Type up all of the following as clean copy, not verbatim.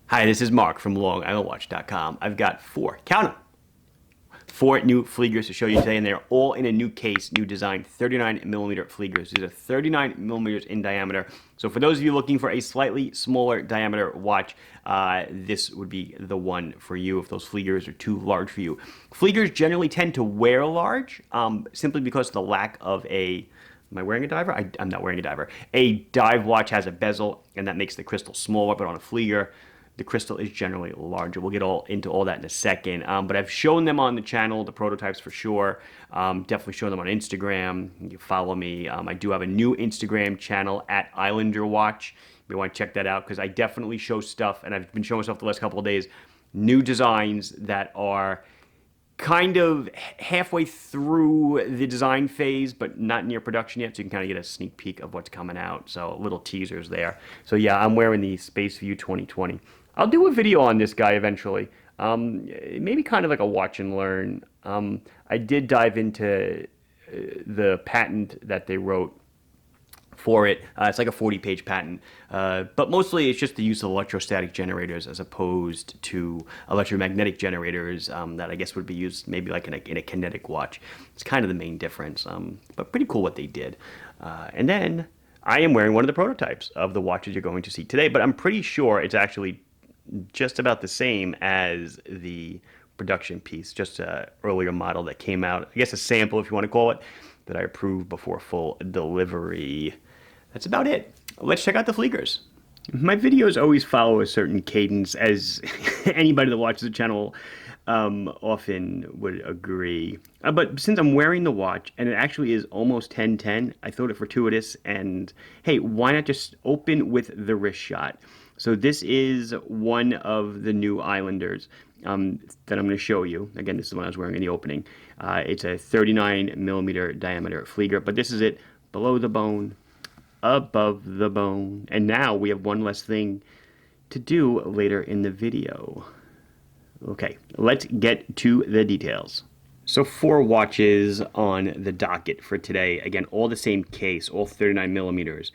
Hi, this is Mark from LongIslandWatch.com. I've got count 'em, four new Fliegers to show you today, and they're all in a new case, new design, 39 millimeter Fliegers. These are 39 millimeters in diameter. So for those of you looking for a slightly smaller diameter watch, this would be the one for you if those Fliegers are too large for you. Fliegers generally tend to wear large, simply because of the lack of a Am I wearing a diver? I'm not wearing a diver. A dive watch has a bezel, and that makes the crystal smaller, but on a Flieger, the crystal is generally larger. We'll get into all that in a second. But I've shown them on the channel, the prototypes for sure. Definitely shown them on Instagram. You follow me. I do have a new Instagram channel at Islander Watch. You want to check that out because I definitely show stuff, and I've been showing stuff the last couple of days, new designs that are kind of halfway through the design phase, but not near production yet, so you can kind of get a sneak peek of what's coming out. So little teasers there. So yeah, I'm wearing the Space View 2020. I'll do a video on this guy eventually. Maybe kind of like a watch and learn. I did dive into the patent that they wrote for it. It's like a 40-page patent, but mostly it's just the use of electrostatic generators as opposed to electromagnetic generators that I guess would be used maybe like in a kinetic watch. It's kind of the main difference, but pretty cool what they did. And then I am wearing one of the prototypes of the watches you're going to see today, but I'm pretty sure it's actually just about the same as the production piece, just an earlier model that came out, I guess a sample if you want to call it, that I approved before full delivery. That's about it. Let's check out the Fliegers. My videos always follow a certain cadence, as anybody that watches the channel often would agree. But since I'm wearing the watch, and it actually is almost 10:10, I thought it fortuitous, and hey, why not just open with the wrist shot? So this is one of the new Islanders that I'm going to show you. Again, this is the one I was wearing in the opening. It's a 39 millimeter diameter Flieger, but this is it below the bone, above the bone. And now we have one less thing to do later in the video. Okay, let's get to the details. So 4 watches on the docket for today. Again, all the same case, all 39 millimeters.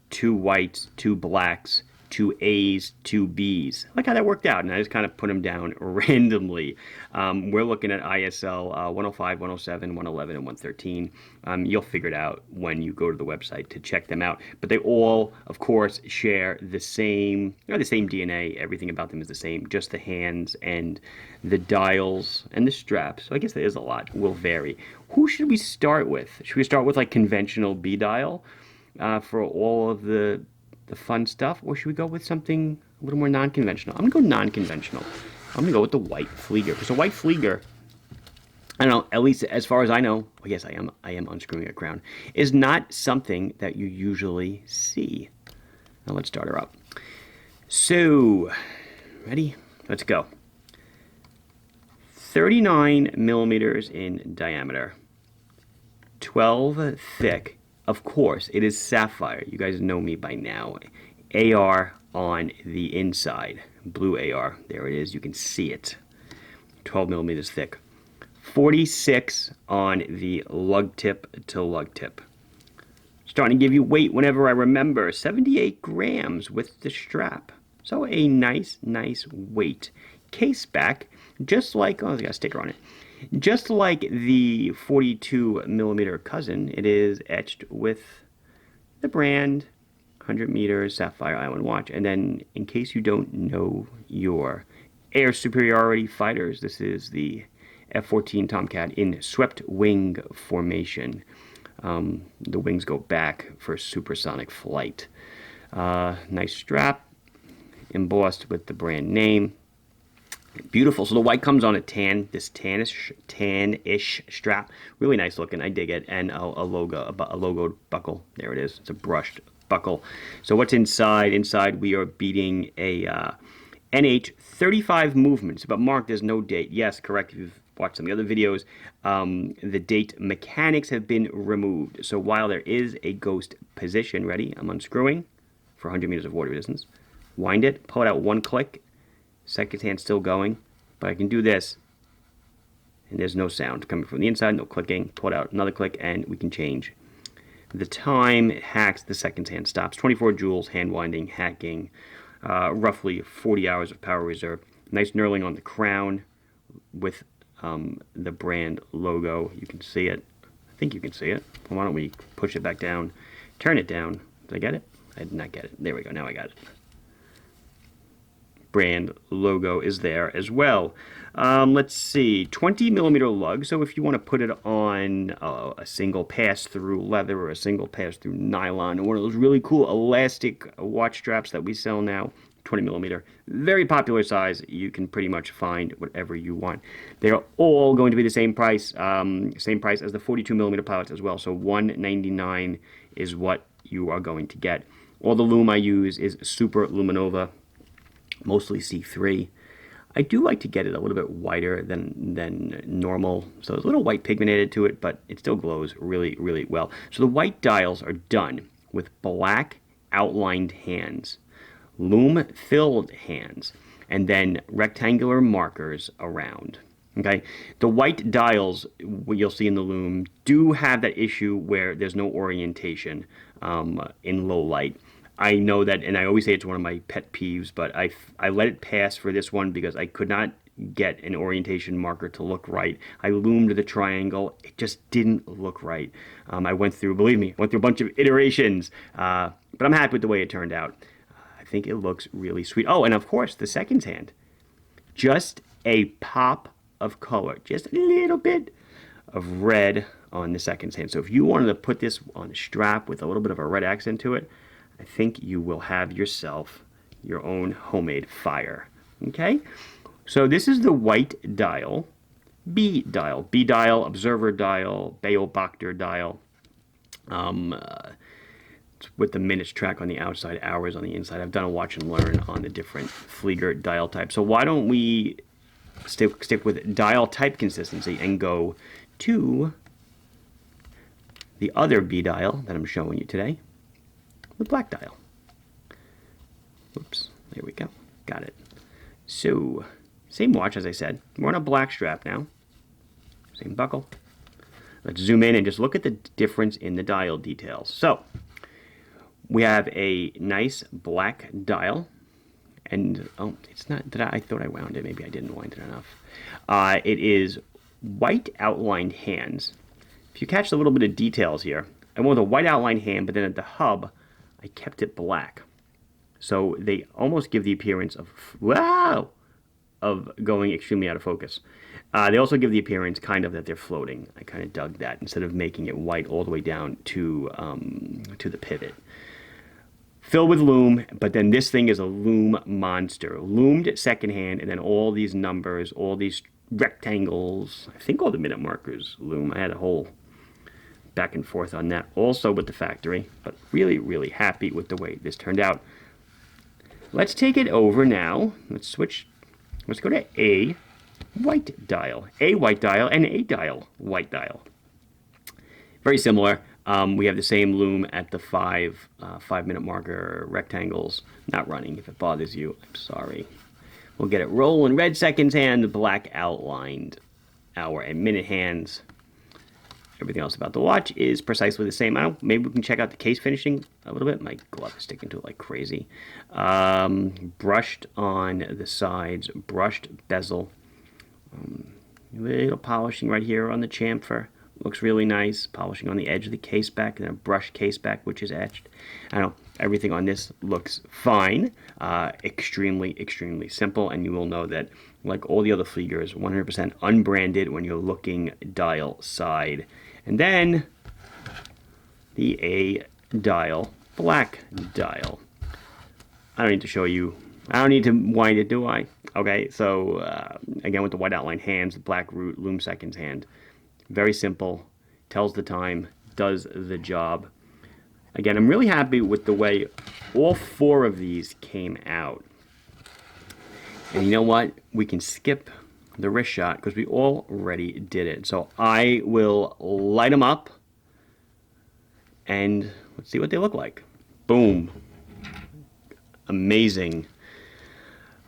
2 whites, 2 blacks, 2 A's, 2 B's. I like how that worked out, and I just kind of put them down randomly. We're looking at ISL 105, 107, 111, and 113. You'll figure it out when you go to the website to check them out. But they all, of course, share the same DNA. Everything about them is the same. Just the hands and the dials and the straps. So I guess there is a lot. Will vary. Who should we start with? Should we start with like conventional B dial for all of the fun stuff, or should we go with something a little more non-conventional? I'm gonna go non-conventional. I'm gonna go with the white Flieger, because the white Flieger, I don't know, at least as far as I know, well, yes, I am unscrewing a crown, is not something that you usually see. Now let's start her up. So, ready? Let's go. 39 millimeters in diameter, 12 thick. Of course, it is sapphire. You guys know me by now. AR on the inside. Blue AR. There it is. You can see it. 12 millimeters thick. 46 on the lug tip to lug tip. Starting to give you weight whenever I remember. 78 grams with the strap. So a nice weight. Case back, just like, oh, it's got a sticker on it. Just like the 42 millimeter cousin, it is etched with the brand 100 meters Sapphire Island watch. And then, in case you don't know your air superiority fighters, this is the F-14 Tomcat in swept wing formation. The wings go back for supersonic flight. Nice strap, embossed with the brand name. Beautiful. So the white comes on a this tan-ish strap. Really nice looking. I dig it. And a logo buckle. There it is. It's a brushed buckle. So what's inside? Inside we are beating a NH 35 movements. But Mark, there's no date. Yes, correct. If you've watched some of the other videos, the date mechanics have been removed. So while there is a ghost position, ready? I'm unscrewing for 100 meters of water resistance. Wind it. Pull it out one click. Second hand still going, but I can do this, and there's no sound coming from the inside, no clicking. Pull it out, another click, and we can change the time. It hacks, the second hand stops. 24 joules, hand winding, hacking, roughly 40 hours of power reserve. Nice knurling on the crown with the brand logo. You can see it. I think you can see it. Why don't we push it back down, turn it down. Did I get it? I did not get it. There we go. Now I got it. Brand logo is there as well. Let's see, 20 millimeter lug. So if you want to put it on a single pass-through leather or a single pass-through nylon, or one of those really cool elastic watch straps that we sell now, 20 millimeter, very popular size. You can pretty much find whatever you want. They're all going to be the same price as the 42 millimeter pilots as well. So $199 is what you are going to get. All the Lume I use is Super Luminova, mostly C3. I do like to get it a little bit whiter than normal, so there's a little white pigment to it, but it still glows really, really well. So the white dials are done with black outlined hands, Lume filled hands, and then rectangular markers around. Okay, the white dials, what you'll see in the Lume, do have that issue where there's no orientation in low light. I know that, and I always say it's one of my pet peeves, but I let it pass for this one because I could not get an orientation marker to look right. I loomed the triangle. It just didn't look right. I went through, believe me, a bunch of iterations, but I'm happy with the way it turned out. I think it looks really sweet. Oh, and of course, the seconds hand. Just a pop of color, just a little bit of red on the seconds hand. So if you wanted to put this on a strap with a little bit of a red accent to it, I think you will have yourself your own homemade fire. Okay? So this is the white dial, B dial, observer dial, Beobachter dial. With the minutes track on the outside, hours on the inside. I've done a watch and learn on the different Flieger dial types. So why don't we stick with dial type consistency and go to the other B dial that I'm showing you today. The black dial. Oops, there we go. Got it. So, same watch as I said. We're on a black strap now. Same buckle. Let's zoom in and just look at the difference in the dial details. So, we have a nice black dial. And, oh, it's not, I thought I wound it. Maybe I didn't wind it enough. It is white outlined hands. If you catch a little bit of details here, I went with a white outlined hand, but then at the hub, I kept it black. So they almost give the appearance of, wow, of going extremely out of focus. They also give the appearance kind of that they're floating. I kind of dug that instead of making it white all the way down to the pivot. Filled with Lume, but then this thing is a Lume monster. Loomed secondhand, and then all these numbers, all these rectangles, I think all the minute markers Lume. I had a whole back and forth on that also with the factory, but really, really happy with the way this turned out. Let's take it over now. Let's switch. Let's go to a white dial, and a dial, white dial. Very similar. We have the same Lume at the 5-minute marker rectangles. Not running. If it bothers you, I'm sorry. We'll get it rolling. Red seconds hand, black outlined hour and minute hands. Everything else about the watch is precisely the same. Maybe we can check out the case finishing a little bit. My glove is sticking to it like crazy. Brushed on the sides, brushed bezel. Little polishing right here on the chamfer. Looks really nice. Polishing on the edge of the case back, and a brushed case back, which is etched. I don't know. Everything on this looks fine. Extremely, extremely simple, and you will know that, like all the other Fliegers, 100% unbranded when you're looking dial side. And then the A dial, black dial. I don't need to show you. I don't need to wind it, do I? Okay, so again with the white outline hands, black root, Lume seconds hand. Very simple, tells the time, does the job. Again, I'm really happy with the way all 4 of these came out. And you know what? We can skip the wrist shot because we already did it. So I will light them up and let's see what they look like. Boom. Amazing.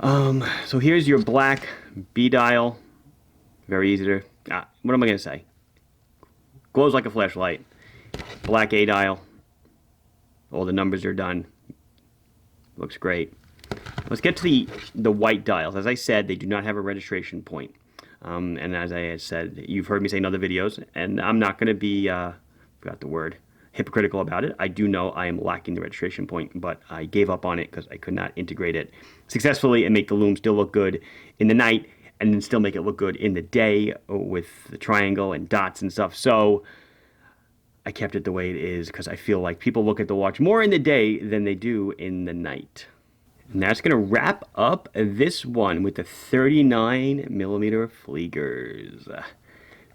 So here's your black B dial. Very easy to, what am I going to say? Glows like a flashlight. Black A dial. All the numbers are done. Looks great. Let's get to the white dials. As I said, they do not have a registration point. And as I had said, you've heard me say in other videos, and I'm not going to be, forgot the word, hypocritical about it. I do know I am lacking the registration point, but I gave up on it because I could not integrate it successfully and make the Lume still look good in the night and then still make it look good in the day with the triangle and dots and stuff. So I kept it the way it is because I feel like people look at the watch more in the day than they do in the night. And that's going to wrap up this one with the 39mm Fliegers.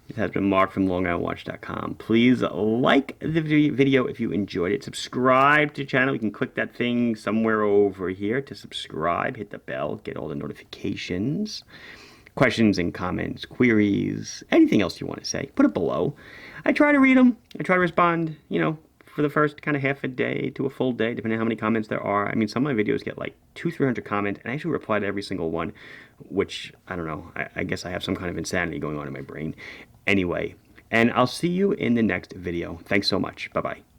It has been Mark from LongIslandWatch.com. Please like the video if you enjoyed it. Subscribe to the channel. You can click that thing somewhere over here to subscribe. Hit the bell. Get all the notifications. Questions and comments, queries, anything else you want to say, put it below. I try to read them. I try to respond, for the first kind of half a day to a full day, depending on how many comments there are. I mean, some of my videos get like 200-300 comments, and I actually reply to every single one, which, I don't know, I guess I have some kind of insanity going on in my brain. Anyway, and I'll see you in the next video. Thanks so much. Bye-bye.